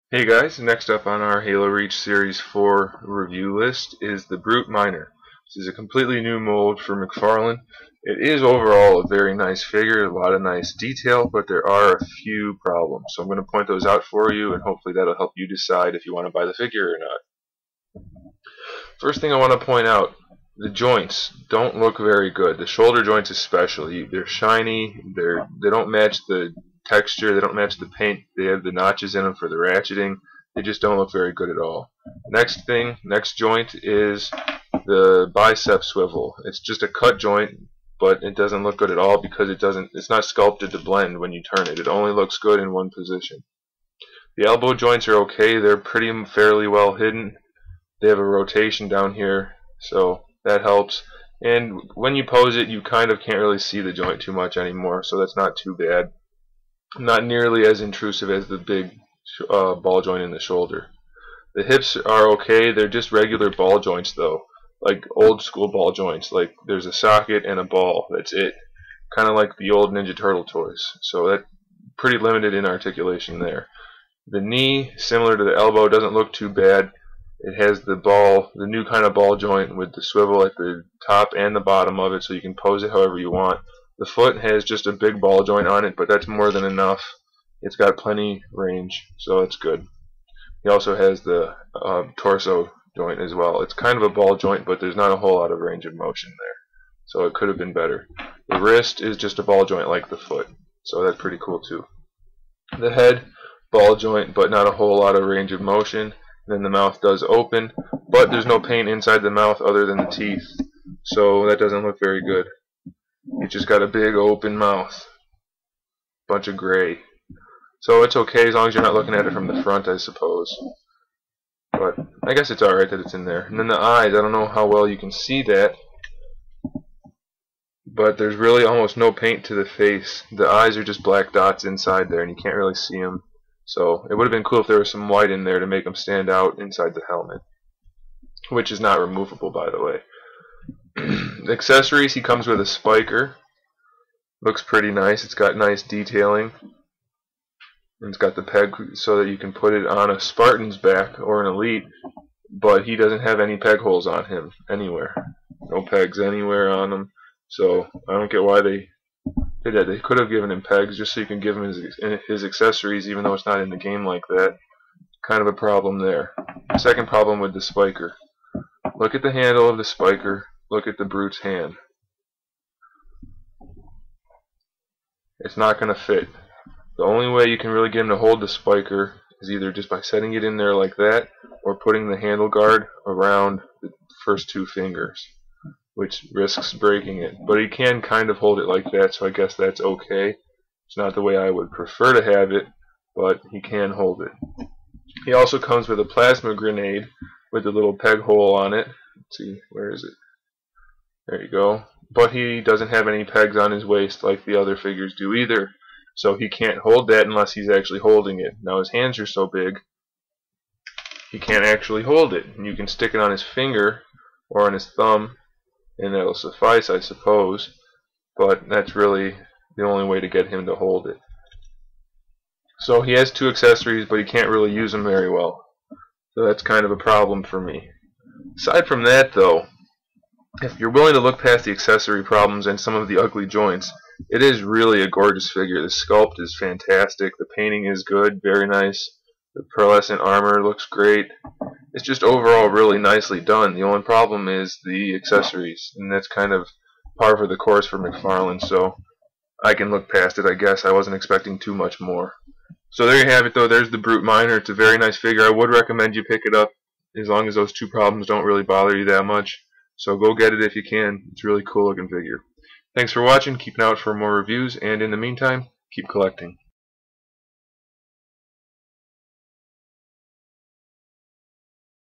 Hey guys, next up on our Halo Reach Series 4 review list is the Brute Miner. This is a completely new mold for McFarlane. It is overall a very nice figure, a lot of nice detail, but there are a few problems. So I'm going to point those out for you, and hopefully that'll help you decide if you want to buy the figure or not. First thing I want to point out, the joints don't look very good. The shoulder joints especially, they're shiny, they don't match the texture, they don't match the paint, they have the notches in them for the ratcheting, they just don't look very good at all. Next joint is the Bicep Swivel. It's just a cut joint, but it doesn't look good at all because it's not sculpted to blend when you turn it. It only looks good in one position. The elbow joints are okay, they're fairly well hidden. They have a rotation down here, so that helps. And when you pose it, you kind of can't really see the joint too much anymore, so that's not too bad. Not nearly as intrusive as the big ball joint in the shoulder. The hips are okay, they're just regular ball joints though, like old school ball joints, like there's a socket and a ball, that's it. Kind of like the old Ninja Turtle toys, so that's pretty limited in articulation there. The knee, similar to the elbow, doesn't look too bad. It has the new kind of ball joint with the swivel at the top and the bottom of it, so you can pose it however you want. The foot has just a big ball joint on it, but that's more than enough. It's got plenty range, so it's good. He also has the torso joint as well. It's kind of a ball joint, but there's not a whole lot of range of motion there, so it could have been better. The wrist is just a ball joint like the foot, so that's pretty cool too. The head, ball joint, but not a whole lot of range of motion. Then the mouth does open, but there's no paint inside the mouth other than the teeth, so that doesn't look very good. You just got a big open mouth, bunch of gray. So it's okay as long as you're not looking at it from the front, I suppose. But I guess it's alright that it's in there. And then the eyes, I don't know how well you can see that, but there's really almost no paint to the face. The eyes are just black dots inside there, and you can't really see them. So it would have been cool if there was some white in there to make them stand out inside the helmet, which is not removable, by the way. The accessories, he comes with a spiker. Looks pretty nice. It's got nice detailing. And it's got the peg so that you can put it on a Spartan's back or an Elite, but he doesn't have any peg holes on him anywhere. No pegs anywhere on him. So I don't get why they did that. They could have given him pegs just so you can give him his accessories, even though it's not in the game like that. Kind of a problem there. Second problem with the spiker. Look at the handle of the spiker. Look at the Brute's hand. It's not going to fit. The only way you can really get him to hold the spiker is either just by setting it in there like that, or putting the handle guard around the first two fingers, which risks breaking it. But he can kind of hold it like that, so I guess that's okay. It's not the way I would prefer to have it, but he can hold it. He also comes with a plasma grenade with a little peg hole on it. Let's see, where is it? There you go. But he doesn't have any pegs on his waist like the other figures do either, so he can't hold that unless he's actually holding it. Now his hands are so big, he can't actually hold it. And you can stick it on his finger or on his thumb, and that'll suffice, I suppose, but that's really the only way to get him to hold it. So he has two accessories, but he can't really use them very well, so that's kind of a problem for me. Aside from that though, if you're willing to look past the accessory problems and some of the ugly joints, it is really a gorgeous figure. The sculpt is fantastic, the painting is good, very nice, the pearlescent armor looks great. It's just overall really nicely done. The only problem is the accessories, and that's kind of par for the course for McFarlane, so I can look past it, I guess. I wasn't expecting too much more. So there you have it though, there's the Brute Miner. It's a very nice figure. I would recommend you pick it up as long as those two problems don't really bother you that much. So go get it if you can. It's a really cool looking figure. Thanks for watching. Keep an eye out for more reviews, and in the meantime, keep collecting.